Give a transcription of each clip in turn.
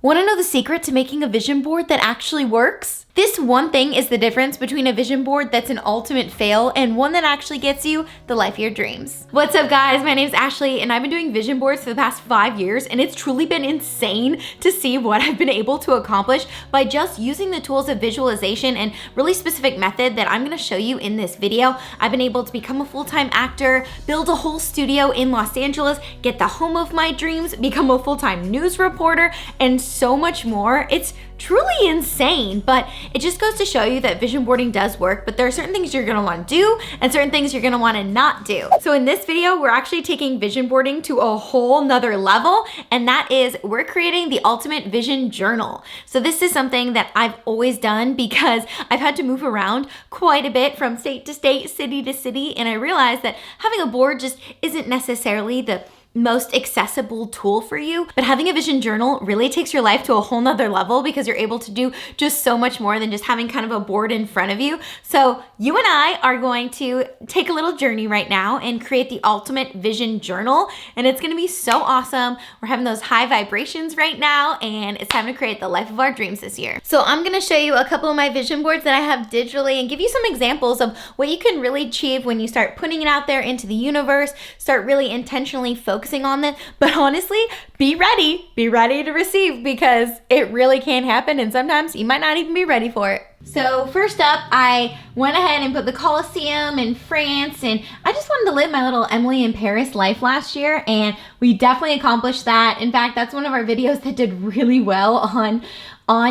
Want to know the secret to making a vision board that actually works? This one thing is the difference between a vision board that's an ultimate fail and one that actually gets you the life of your dreams. What's up guys, my name's Ashley and I've been doing vision boards for the past 5 years and it's truly been insane to see what I've been able to accomplish by just using the tools of visualization and really specific method that I'm gonna show you in this video. I've been able to become a full-time actor, build a whole studio in Los Angeles, get the home of my dreams, become a full-time news reporter, and so much more. It's truly insane, but it just goes to show you that vision boarding does work, but there are certain things you're gonna wanna do and certain things you're gonna wanna not do. So in this video, we're actually taking vision boarding to a whole nother level, and that is we're creating the ultimate vision journal. So this is something that I've always done because I've had to move around quite a bit from state to state, city to city, and I realized that having a board just isn't necessarily the most accessible tool for you, but having a vision journal really takes your life to a whole nother level because you're able to do just so much more than just having kind of a board in front of you. So you and I are going to take a little journey right now and create the ultimate vision journal, and it's gonna be so awesome. We're having those high vibrations right now and it's time to create the life of our dreams this year. So I'm gonna show you a couple of my vision boards that I have digitally and give you some examples of what you can really achieve when you start putting it out there into the universe, start really intentionally focusing on it. But honestly, be ready to receive because it really can happen and sometimes you might not even be ready for it. So first up, I went ahead and put the Colosseum in France, and I just wanted to live my little Emily in Paris life last year, and we definitely accomplished that. In fact, that's one of our videos that did really well on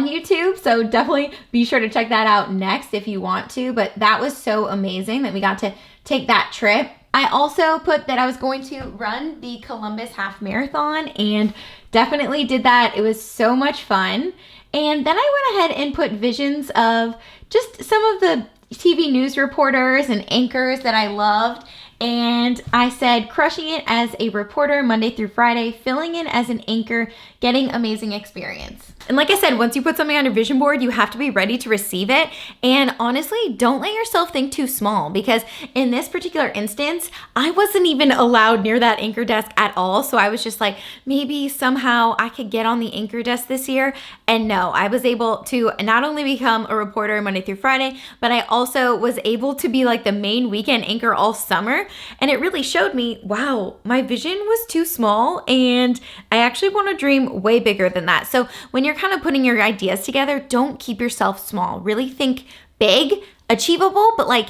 YouTube, so definitely be sure to check that out next if you want to, but that was so amazing that we got to take that trip. I also put that I was going to run the Columbus Half Marathon and definitely did that. It was so much fun. And then I went ahead and put visions of just some of the TV news reporters and anchors that I loved. And I said, crushing it as a reporter Monday through Friday, filling in as an anchor, getting amazing experience. And like I said, once you put something on your vision board, you have to be ready to receive it. And honestly, don't let yourself think too small because in this particular instance, I wasn't even allowed near that anchor desk at all. So I was just like, maybe somehow I could get on the anchor desk this year. And no, I was able to not only become a reporter Monday through Friday, but I also was able to be like the main weekend anchor all summer. And it really showed me, wow, my vision was too small and I actually want to dream way bigger than that. So when you're kind of putting your ideas together, don't keep yourself small. Really think big, achievable, but like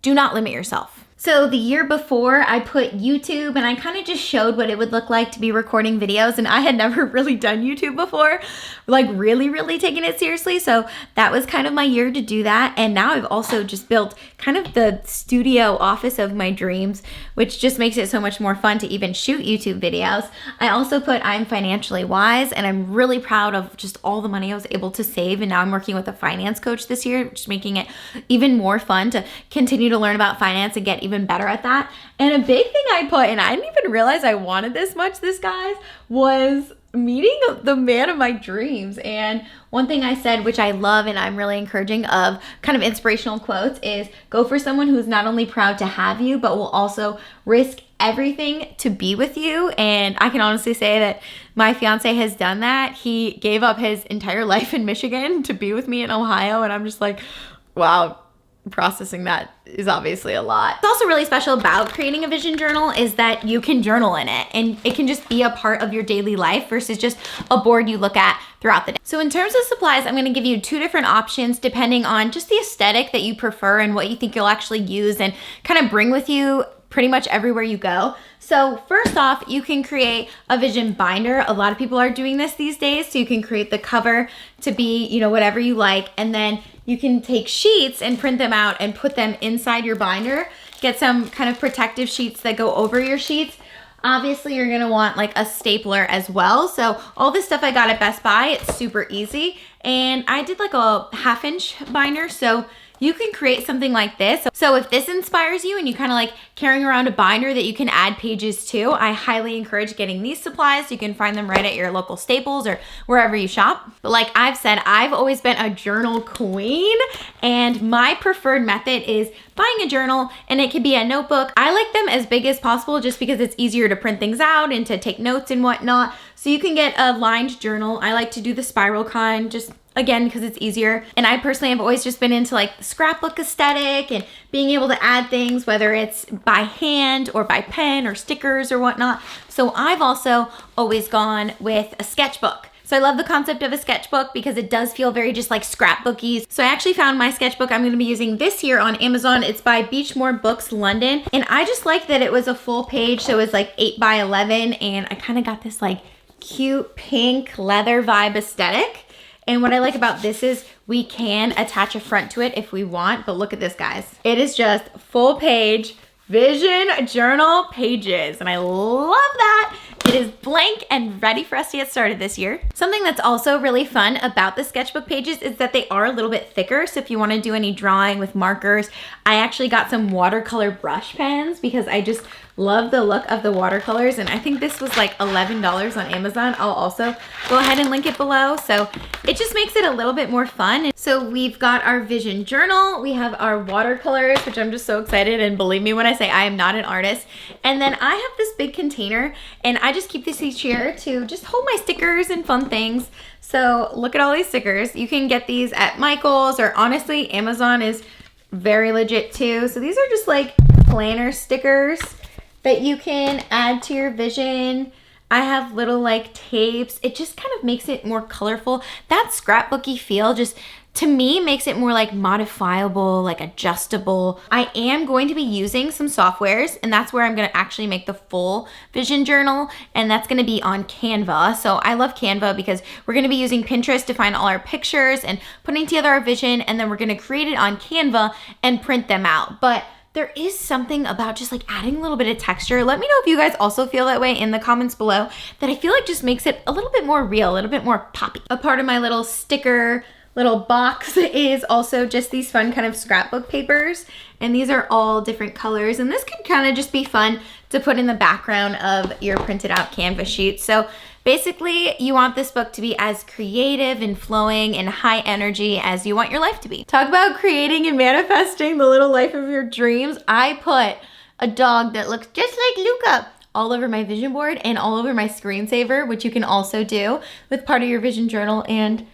do not limit yourself. So the year before I put YouTube and I kind of just showed what it would look like to be recording videos, and I had never really done YouTube before, like really taking it seriously. So that was kind of my year to do that. And now I've also just built kind of the studio office of my dreams, which just makes it so much more fun to even shoot YouTube videos. I also put I'm financially wise, and I'm really proud of just all the money I was able to save. And now I'm working with a finance coach this year, which is making it even more fun to continue to learn about finance and get even better at that. And a big thing I put, and I didn't even realize I wanted this much, guys, was meeting the man of my dreams. And one thing I said, which I love and I'm really encouraging of kind of inspirational quotes, is go for someone who's not only proud to have you, but will also risk everything to be with you. And I can honestly say that my fiance has done that. He gave up his entire life in Michigan to be with me in Ohio. And I'm just like, wow, processing that is obviously a lot. What's also really special about creating a vision journal is that you can journal in it and it can just be a part of your daily life versus just a board you look at throughout the day. So in terms of supplies, I'm gonna give you 2 different options depending on just the aesthetic that you prefer and what you think you'll actually use and kind of bring with you pretty much everywhere you go. So first off, you can create a vision binder. A lot of people are doing this these days. So you can create the cover to be, you know, whatever you like. And then you can take sheets and print them out and put them inside your binder. Get some kind of protective sheets that go over your sheets. Obviously, you're gonna want like a stapler as well. So all this stuff I got at Best Buy, it's super easy. And I did like a 1/2 inch binder. So you can create something like this. So if this inspires you and you kind of like carrying around a binder that you can add pages to, I highly encourage getting these supplies. You can find them right at your local Staples or wherever you shop. But like I've said, I've always been a journal queen, and my preferred method is buying a journal, and it could be a notebook. I like them as big as possible just because it's easier to print things out and to take notes and whatnot. So you can get a lined journal. I like to do the spiral kind, just again, because it's easier. And I personally have always just been into like the scrapbook aesthetic and being able to add things, whether it's by hand or by pen or stickers or whatnot. So I've also always gone with a sketchbook. So I love the concept of a sketchbook because it does feel very just like scrapbooky. So I actually found my sketchbook I'm gonna be using this year on Amazon. It's by Beechmore Books London. And I just liked that it was a full page. So it was like 8 by 11. And I kind of got this like cute pink leather vibe aesthetic. And what I like about this is we can attach a front to it if we want. But look at this, guys. It is just full page vision journal pages. And I love that. It is blank and ready for us to get started this year. Something that's also really fun about the sketchbook pages is that they are a little bit thicker. So if you want to do any drawing with markers, I actually got some watercolor brush pens because I just love the look of the watercolors. And I think this was like $11 on Amazon. I'll also go ahead and link it below. So it just makes it a little bit more fun. So we've got our vision journal. We have our watercolors, which I'm just so excited. And believe me when I say I am not an artist. And then I have this big container, and I just keep this each year to just hold my stickers and fun things. So look at all these stickers. You can get these at Michael's, or honestly, Amazon is very legit too. So these are just like planner stickers that you can add to your vision. I have little like tapes. It just kind of makes it more colorful. That scrapbooky feel just, to me, makes it more like modifiable, like adjustable. I am going to be using some softwares, and that's where I'm gonna actually make the full vision journal, and that's gonna be on Canva. So I love Canva because we're gonna be using Pinterest to find all our pictures and putting together our vision, and then we're gonna create it on Canva and print them out. But there is something about just like adding a little bit of texture. Let me know if you guys also feel that way in the comments below, that I feel like just makes it a little bit more real, a little bit more poppy. A part of my little sticker little box is also just these fun kind of scrapbook papers, and these are all different colors, and this could kind of just be fun to put in the background of your printed out canvas sheet. So basically you want this book to be as creative and flowing and high energy as you want your life to be. Talk about creating and manifesting the little life of your dreams. I put a dog that looks just like Luca all over my vision board and all over my screensaver, which you can also do with part of your vision journal. And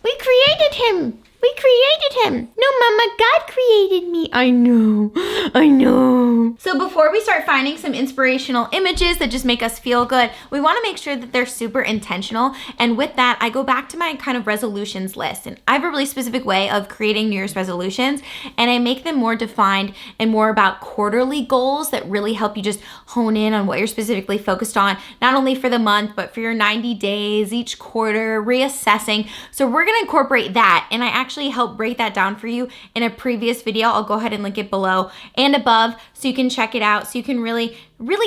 we created him. We created him. No, Mama, God created me. I know. I know. So before we start finding some inspirational images that just make us feel good, we want to make sure that they're super intentional. And with that, I go back to my kind of resolutions list. And I have a really specific way of creating New Year's resolutions, and I make them more defined and more about quarterly goals that really help you just hone in on what you're specifically focused on, not only for the month, but for your 90 days, each quarter, reassessing. So we're going to incorporate that. And I actually help break that down for you in a previous video. I'll go ahead and link it below and above so you can check it out, so you can really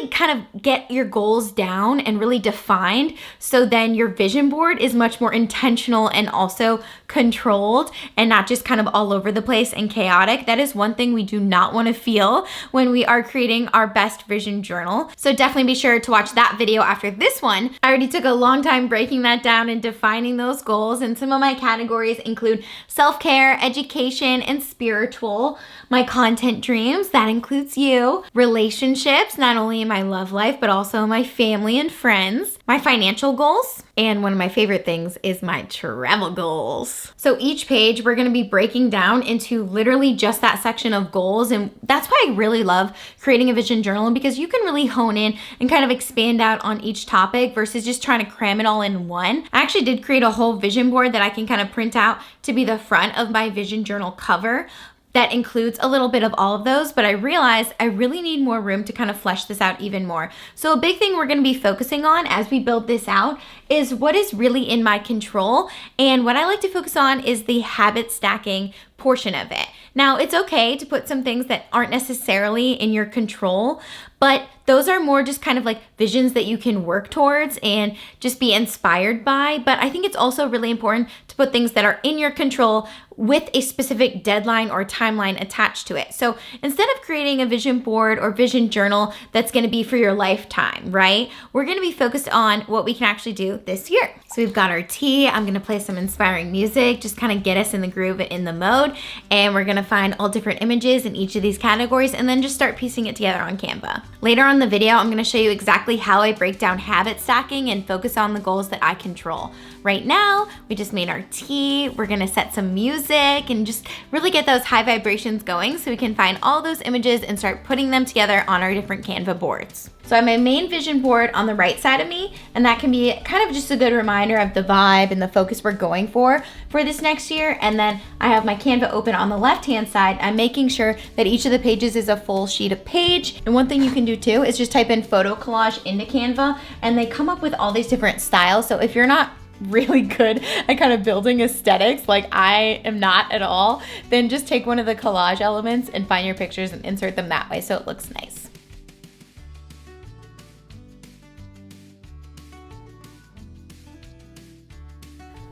kind of get your goals down and really defined, so then your vision board is much more intentional and also controlled and not just kind of all over the place and chaotic. That is one thing we do not want to feel when we are creating our best vision journal. So definitely be sure to watch that video after this one. I already took a long time breaking that down and defining those goals, and some of my categories include self-care, education, and spiritual. My content dreams, that includes you. Relationships, not only in my love life, but also my family and friends. My financial goals, and one of my favorite things is my travel goals. So each page we're gonna be breaking down into literally just that section of goals, and that's why I really love creating a vision journal, because you can really hone in and kind of expand out on each topic versus just trying to cram it all in one. I actually did create a whole vision board that I can kind of print out to be the front of my vision journal cover. That includes a little bit of all of those, but I realized I really need more room to kind of flesh this out even more. So a big thing we're gonna be focusing on as we build this out is what is really in my control. And what I like to focus on is the habit stacking portion of it. Now, it's okay to put some things that aren't necessarily in your control, But those are more just kind of like visions that you can work towards and just be inspired by. But I think it's also really important to put things that are in your control with a specific deadline or timeline attached to it. So instead of creating a vision board or vision journal that's going to be for your lifetime, right? We're going to be focused on what we can actually do this year. So we've got our tea. I'm going to play some inspiring music, just kind of get us in the groove and in the mode. And we're going to find all different images in each of these categories and then just start piecing it together on Canva. Later on in the video, I'm going to show you exactly how I break down habit stacking and focus on the goals that I control. Right now, we just made our tea. We're going to set some music and just really get those high vibrations going so we can find all those images and start putting them together on our different Canva boards. So I have my main vision board on the right side of me, and that can be kind of just a good reminder of the vibe and the focus we're going for this next year. And then I have my Canva open on the left-hand side. I'm making sure that each of the pages is a full sheet of page. And one thing you can do too is just type in photo collage into Canva, and they come up with all these different styles. So if you're not really good at kind of building aesthetics, like I am not at all, then just take one of the collage elements and find your pictures and insert them that way so it looks nice.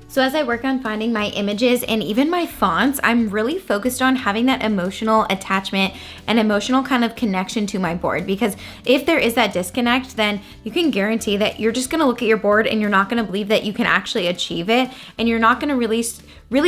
So as I work on finding my images and even my fonts, I'm really focused on having that emotional attachment and emotional kind of connection to my board, because if there is that disconnect, then you can guarantee that you're just gonna look at your board and you're not gonna believe that you can actually achieve it, and you're not gonna really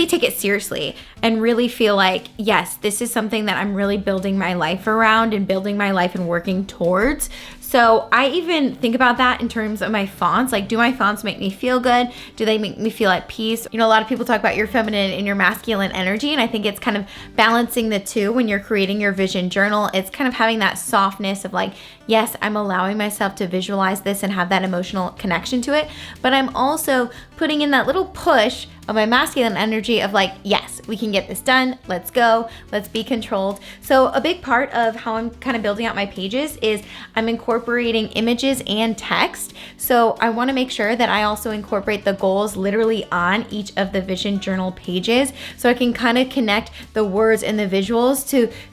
take it seriously and really feel like, yes, this is something that I'm really building my life around and building my life and working towards. So I even think about that in terms of my fonts. Like, do my fonts make me feel good? Do they make me feel at peace? You know, a lot of people talk about your feminine and your masculine energy, and I think it's kind of balancing the two when you're creating your vision journal. It's kind of having that softness of like, yes, I'm allowing myself to visualize this and have that emotional connection to it, but I'm also putting in that little push of my masculine energy of like, yes, we can get this done. Let's go. Let's be controlled. So a big part of how I'm kind of building out my pages is I'm incorporating images and text. So I want to make sure that I also incorporate the goals literally on each of the vision journal pages, so I can kind of connect the words and the visuals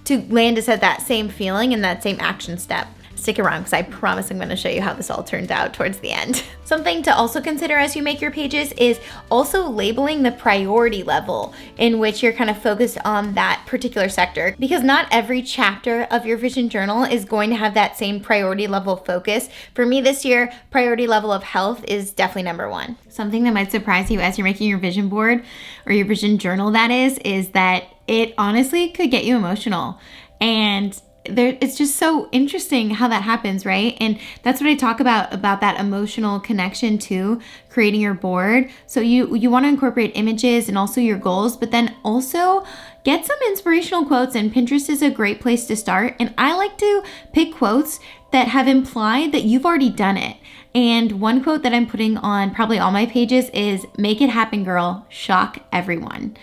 to land us at that same feeling and that same action step. Stick around because I promise I'm going to show you how this all turned out towards the end. Something to also consider as you make your pages is also labeling the priority level in which you're kind of focused on that particular sector, because not every chapter of your vision journal is going to have that same priority level focus. For me this year, priority level of health is definitely number one. Something that might surprise you as you're making your vision board or your vision journal, that is that it honestly could get you emotional. And it's just so interesting how that happens, right? And that's what I talk about that emotional connection to creating your board. So you want to incorporate images and also your goals, but then also get some inspirational quotes, and Pinterest is a great place to start. And I like to pick quotes that have implied that you've already done it. And one quote that I'm putting on probably all my pages is, "Make it happen, girl. Shock everyone."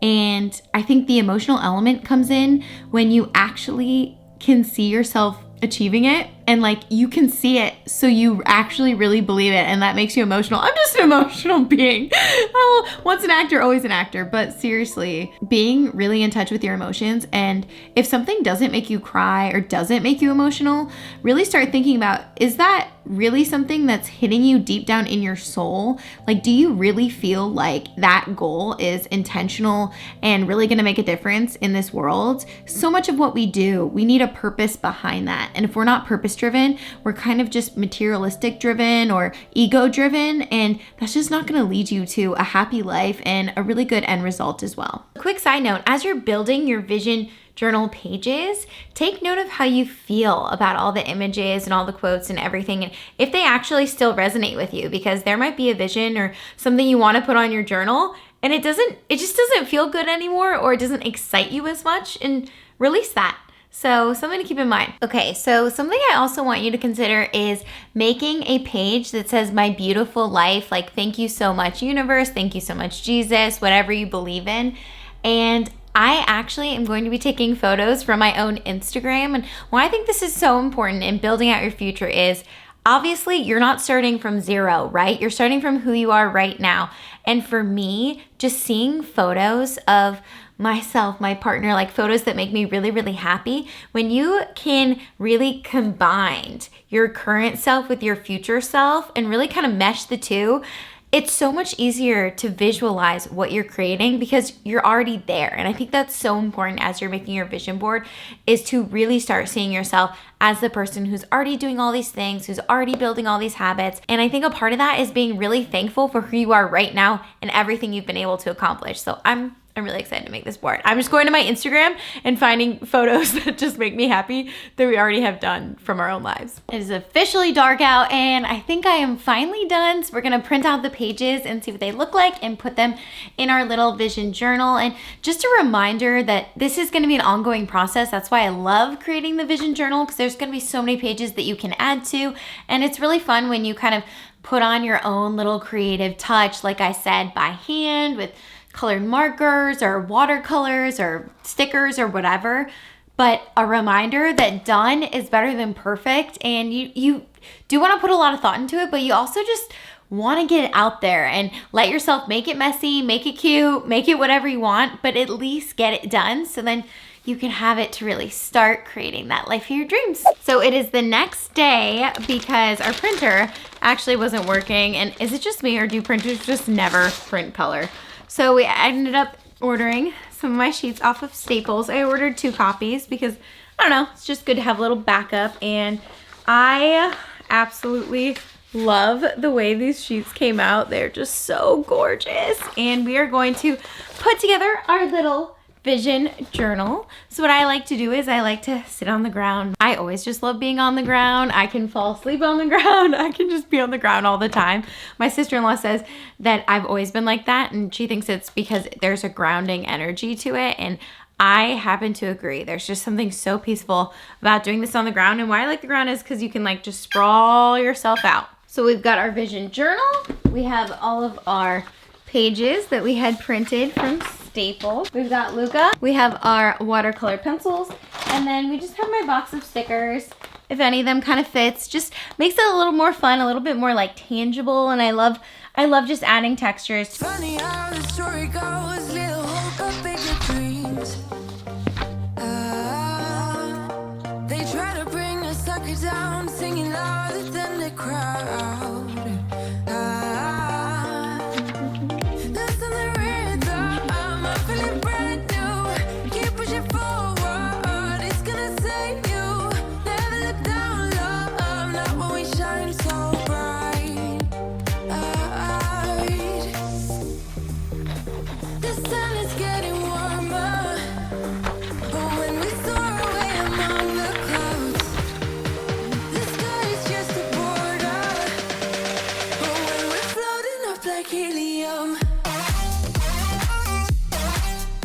And I think the emotional element comes in when you actually can see yourself achieving it, and like you can see it, so you actually really believe it, and that makes you emotional. I'm just an emotional being. Oh, once an actor, always an actor. But seriously, being really in touch with your emotions, and if something doesn't make you cry or doesn't make you emotional, really start thinking about, is that really something that's hitting you deep down in your soul? Like, do you really feel like that goal is intentional and really gonna make a difference in this world? So much of what we do, we need a purpose behind that. And if we're not purpose driven, we're kind of just materialistic driven or ego driven, and that's just not going to lead you to a happy life and a really good end result as well. Quick side note, as you're building your vision journal pages, take note of how you feel about all the images and all the quotes and everything, and if they actually still resonate with you, because there might be a vision or something you want to put on your journal and it just doesn't feel good anymore, or it doesn't excite you as much, and release that. So something to keep in mind. Okay, so something I also want you to consider is making a page that says "My beautiful life," like thank you so much universe, thank you so much Jesus, whatever you believe in. And I actually am going to be taking photos from my own Instagram, and why I think this is so important in building out your future is obviously you're not starting from zero, right? You're starting from who you are right now. And for me, just seeing photos of myself, my partner, like photos that make me really, really happy, when you can really combine your current self with your future self and really kind of mesh the two, it's so much easier to visualize what you're creating because you're already there. And I think that's so important as you're making your vision board, is to really start seeing yourself as the person who's already doing all these things, who's already building all these habits. And I think a part of that is being really thankful for who you are right now and everything you've been able to accomplish. So I'm really excited to make this board. I'm just going to my Instagram and finding photos that just make me happy that we already have done from our own lives. It is officially dark out and I think I am finally done. So we're gonna print out the pages and see what they look like and put them in our little vision journal. And just a reminder that this is gonna be an ongoing process. That's why I love creating the vision journal, because there's gonna be so many pages that you can add to. And it's really fun when you kind of put on your own little creative touch, like I said, by hand with colored markers or watercolors or stickers or whatever. But a reminder that done is better than perfect, and you do want to put a lot of thought into it, but you also just want to get it out there and let yourself make it messy, make it cute, make it whatever you want, but at least get it done so then you can have it to really start creating that life of your dreams. So it is the next day because our printer actually wasn't working. And is it just me, or do printers just never print color? So we ended up ordering some of my sheets off of Staples. I ordered 2 copies because, I don't know, it's just good to have a little backup. And I absolutely love the way these sheets came out. They're just so gorgeous. And we are going to put together our little vision journal. So what I like to do is I like to sit on the ground. I always just love being on the ground. I can fall asleep on the ground. I can just be on the ground all the time. My sister-in-law says that I've always been like that, and she thinks it's because there's a grounding energy to it, and I happen to agree. There's just something so peaceful about doing this on the ground. And why I like the ground is because you can like just sprawl yourself out. So we've got our vision journal. We have all of our pages that we had printed from Staples. We've got Luca. We have our watercolor pencils. And then we just have my box of stickers. If any of them kind of fits, just makes it a little more fun, a little bit more like tangible. And I love just adding textures. Funny how the story goes, little hope of bigger dreams. They try to bring a sucker down, singing louder than the crowd. Listen the rhythm, I'm feeling brand new. Keep pushing forward, it's gonna save you. Never look down, love, not when we shine so bright. The sun is getting warmer, but when we soar away among the clouds, the sky is just a border. But when we're floating up like helium.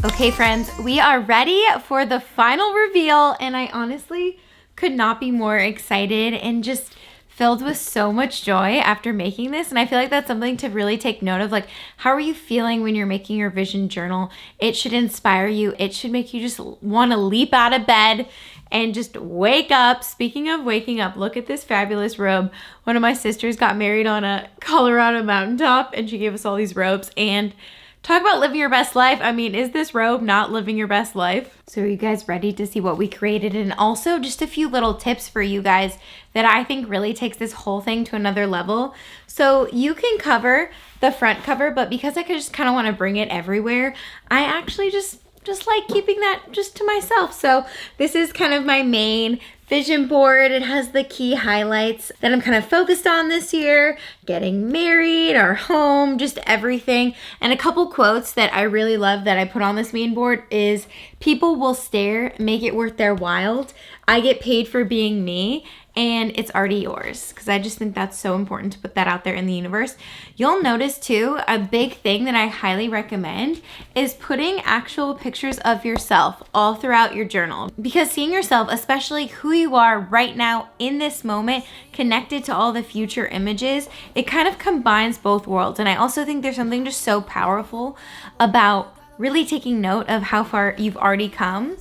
Okay, friends, we are ready for the final reveal, and I honestly could not be more excited and just filled with so much joy after making this. And I feel like that's something to really take note of. Like, how are you feeling when you're making your vision journal? It should inspire you. It should make you just want to leap out of bed and just wake up. Speaking of waking up, look at this fabulous robe. One of my sisters got married on a Colorado mountaintop, and she gave us all these robes. And talk about living your best life. I mean, is this robe not living your best life? So are you guys ready to see what we created? And also just a few little tips for you guys that I think really takes this whole thing to another level. So you can cover the front cover, but because I could just kind of want to bring it everywhere, I actually just like keeping that just to myself. So this is kind of my main vision board. It has the key highlights that I'm kind of focused on this year: getting married, our home, just everything. And a couple quotes that I really love that I put on this main board is, "People will stare, make it worth their while. I get paid for being me, and it's already yours." Because I just think that's so important to put that out there in the universe. You'll notice too, a big thing that I highly recommend is putting actual pictures of yourself all throughout your journal. Because seeing yourself, especially who you are right now in this moment, connected to all the future images, it kind of combines both worlds. And I also think there's something just so powerful about really taking note of how far you've already come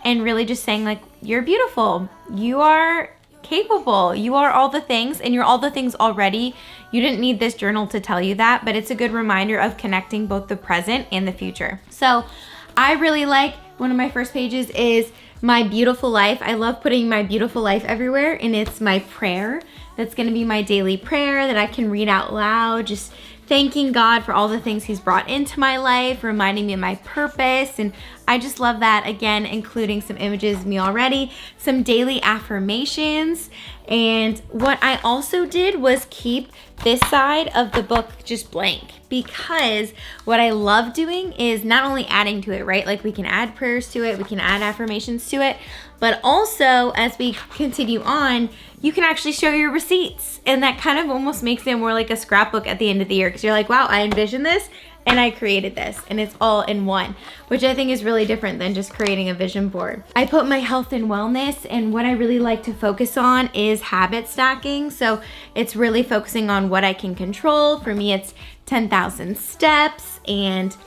and really just saying like, you're beautiful. You are capable. You are all the things, and you're all the things already. You didn't need this journal to tell you that, but it's a good reminder of connecting both the present and the future. So I really like, one of my first pages is my beautiful life. I love putting my beautiful life everywhere, and it's my prayer. That's gonna be my daily prayer that I can read out loud, just thanking God for all the things he's brought into my life, reminding me of my purpose. And I just love that. Again, including some images of me already, some daily affirmations. And what I also did was keep this side of the book just blank, because what I love doing is not only adding to it, right? Like we can add prayers to it, we can add affirmations to it, but also as we continue on, you can actually show your receipts. And that kind of almost makes it more like a scrapbook at the end of the year, because you're like, wow, I envisioned this and I created this, and it's all in one, which I think is really different than just creating a vision board. I put my health and wellness, and what I really like to focus on is habit stacking. So it's really focusing on what I can control. For me, it's 10,000 steps, and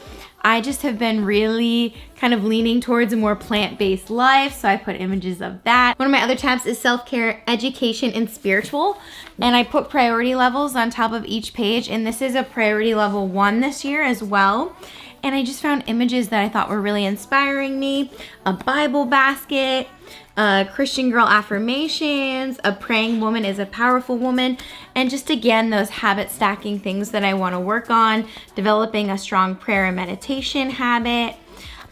I just have been really kind of leaning towards a more plant-based life, so I put images of that. One of my other tabs is self-care, education, and spiritual, and I put priority levels on top of each page, and this is a priority level 1 this year as well. And I just found images that I thought were really inspiring me. A Bible basket, Christian girl affirmations, a praying woman is a powerful woman, and just again, those habit stacking things that I want to work on, developing a strong prayer and meditation habit.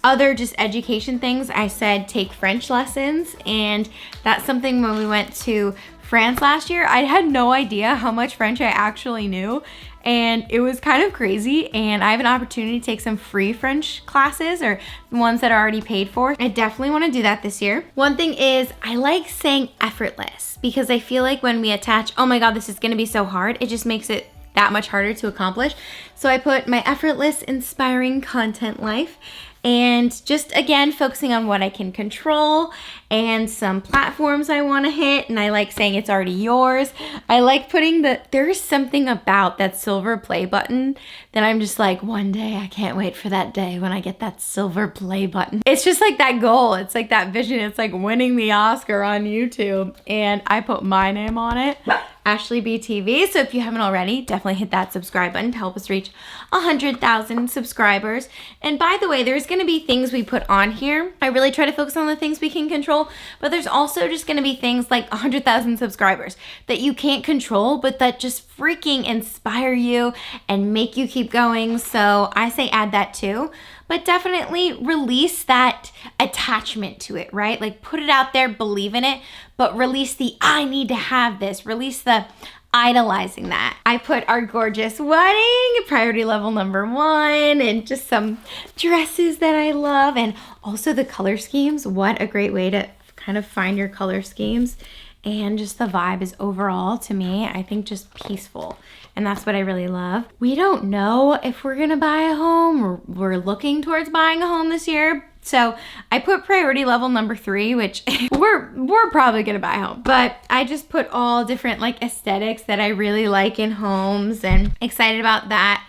Other just education things, I said take French lessons, and that's something when we went to France last year, I had no idea how much French I actually knew, and it was kind of crazy. And I have an opportunity to take some free French classes, or ones that are already paid for. I definitely want to do that this year. One thing is I like saying effortless, because I feel like when we attach, oh my God, this is going to be so hard, it just makes it that much harder to accomplish. So I put my effortless, inspiring content life. And just again, focusing on what I can control and some platforms I want to hit. And I like saying it's already yours. I like putting there's something about that silver play button that I'm just like, one day I can't wait for that day when I get that silver play button. It's just like that goal. It's like that vision. It's like winning the Oscar on YouTube. And I put my name on it. Ashley BTV. So if you haven't already, definitely hit that subscribe button to help us reach 100,000 subscribers. And by the way, there's going to be things we put on here. I really try to focus on the things we can control, but there's also just going to be things like 100,000 subscribers that you can't control, but that just freaking inspire you and make you keep going. So I say add that too. But definitely release that attachment to it, right? Like put it out there, believe in it, but release the I need to have this, release the idolizing that. I put our gorgeous wedding, priority level number 1, and just some dresses that I love, and also the color schemes. What a great way to kind of find your color schemes. And just the vibe is overall, to me, I think just peaceful. And that's what I really love. We don't know if we're gonna buy a home. We're looking towards buying a home this year. So I put priority level number 3, which we're probably gonna buy a home. But I just put all different like aesthetics that I really like in homes, and excited about that.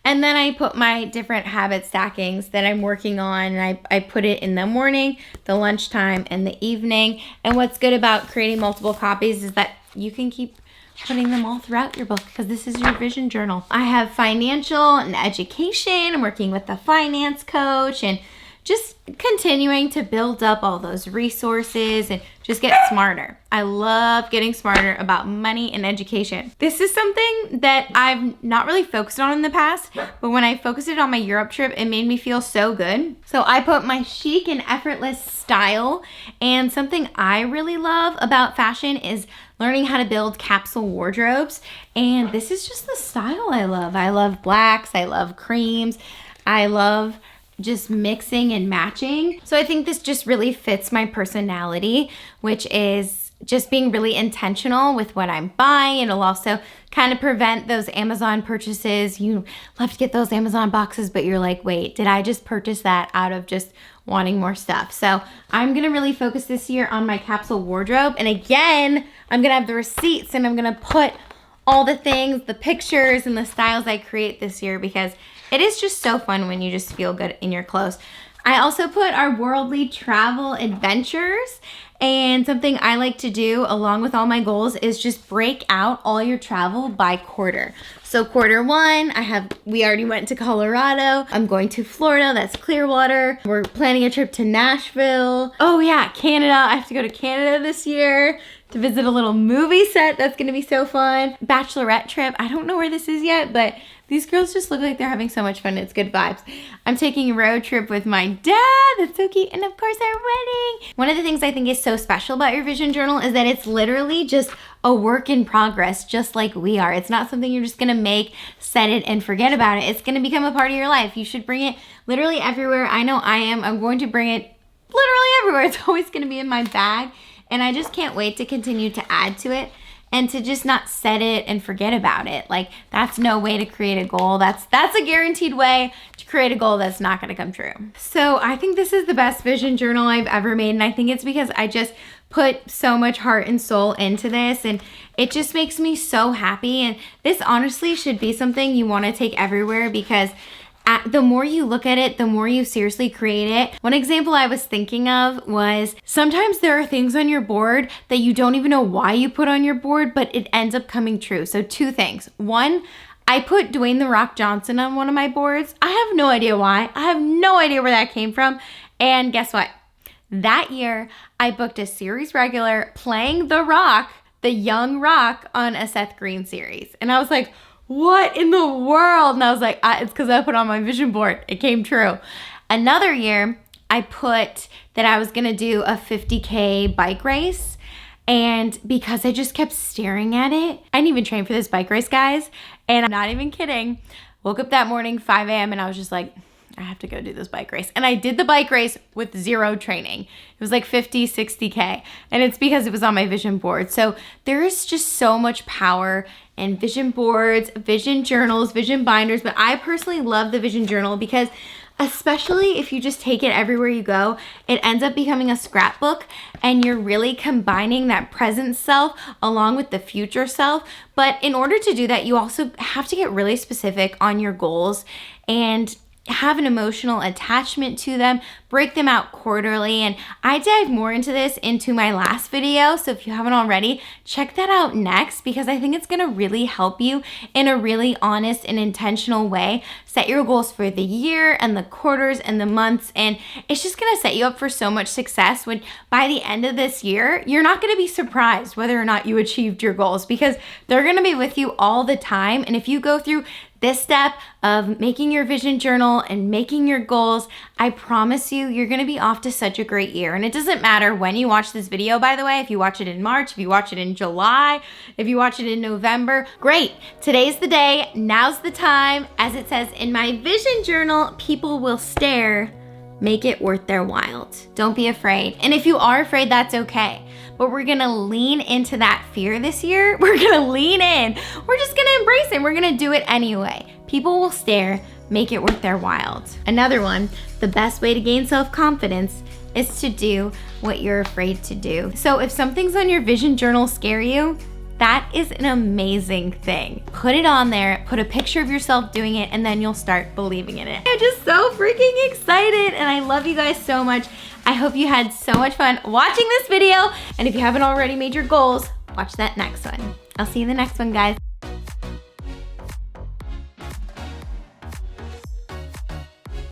And then I put my different habit stackings that I'm working on, and I put it in the morning, the lunchtime, and the evening. And what's good about creating multiple copies is that you can keep putting them all throughout your book, because this is your vision journal. I have financial and education. I'm working with a finance coach, and just continuing to build up all those resources and just get smarter. I love getting smarter about money and education. This is something that I've not really focused on in the past, but when I focused it on my Europe trip, it made me feel so good. So I put my chic and effortless style, and something I really love about fashion is learning how to build capsule wardrobes. And this is just the style I love. I love blacks, I love creams, I love just mixing and matching. So I think this just really fits my personality, which is just being really intentional with what I'm buying. It'll also kind of prevent those Amazon purchases. You love to get those Amazon boxes, but you're like, wait, did I just purchase that out of just wanting more stuff? So I'm gonna really focus this year on my capsule wardrobe. And again, I'm gonna have the receipts, and I'm gonna put all the things, the pictures, and the styles I create this year, because it is just so fun when you just feel good in your clothes. I also put our worldly travel adventures, and something I like to do along with all my goals is just break out all your travel by quarter. So quarter one, we already went to Colorado. I'm going to Florida, that's Clearwater. We're planning a trip to Nashville. Oh yeah, Canada. I have to go to Canada this year to visit a little movie set. That's gonna be so fun. Bachelorette trip. I don't know where this is yet, but these girls just look like they're having so much fun. It's good vibes. I'm taking a road trip with my dad. That's so cute. And of course our wedding. One of the things I think is so special about your vision journal is that it's literally just a work in progress, just like we are. It's not something you're just gonna make, set it, and forget about it. It's gonna become a part of your life. You should bring it literally everywhere. I know I am. I'm going to bring it literally everywhere. It's always gonna be in my bag. And I just can't wait to continue to add to it and to just not set it and forget about it. Like, that's no way to create a goal. That's a guaranteed way to create a goal that's not gonna come true. So I think this is the best vision journal I've ever made, and I think it's because I just put so much heart and soul into this, and it just makes me so happy. And this honestly should be something you wanna take everywhere, because the more you look at it, the more you seriously create it. One example I was thinking of was sometimes there are things on your board that you don't even know why you put on your board, but it ends up coming true. So two things. One, I put Dwayne "The Rock" Johnson on one of my boards. I have no idea why. I have no idea where that came from. And guess what? That year, I booked a series regular playing The Rock, the young Rock, on a Seth Green series. And I was like, what in the world? And I was like, it's because I put on my vision board. It came true. Another year, I put that I was gonna do a 50K bike race. And because I just kept staring at it, I didn't even train for this bike race, guys. And I'm not even kidding. Woke up that morning, 5 a.m. and I was just like, I have to go do this bike race. And I did the bike race with zero training. It was like 50, 60K. And it's because it was on my vision board. So there is just so much power in vision boards, vision journals, vision binders. But I personally love the vision journal because, especially if you just take it everywhere you go, it ends up becoming a scrapbook, and you're really combining that present self along with the future self. But in order to do that, you also have to get really specific on your goals and have an emotional attachment to them, break them out quarterly. And I dive more into this into my last video. So if you haven't already, check that out next, because I think it's gonna really help you in a really honest and intentional way set your goals for the year and the quarters and the months. And it's just gonna set you up for so much success when by the end of this year, you're not gonna be surprised whether or not you achieved your goals, because they're gonna be with you all the time. And if you go through this step of making your vision journal and making your goals, I promise you're gonna be off to such a great year. And it doesn't matter when you watch this video, by the way, if you watch it in March, if you watch it in July, if you watch it in November, great. Today's the day, now's the time. As it says in my vision journal, people will stare, make it worth their while. Don't be afraid. And if you are afraid, that's okay. But we're gonna lean into that fear this year. We're gonna lean in. We're just gonna embrace it. We're gonna do it anyway. People will stare, make it worth their while. Another one, the best way to gain self-confidence is to do what you're afraid to do. So if something's on your vision journal scare you, that is an amazing thing. Put it on there, put a picture of yourself doing it, and then you'll start believing in it. I'm just so freaking excited, and I love you guys so much. I hope you had so much fun watching this video, and if you haven't already made your goals, watch that next one. I'll see you in the next one, guys.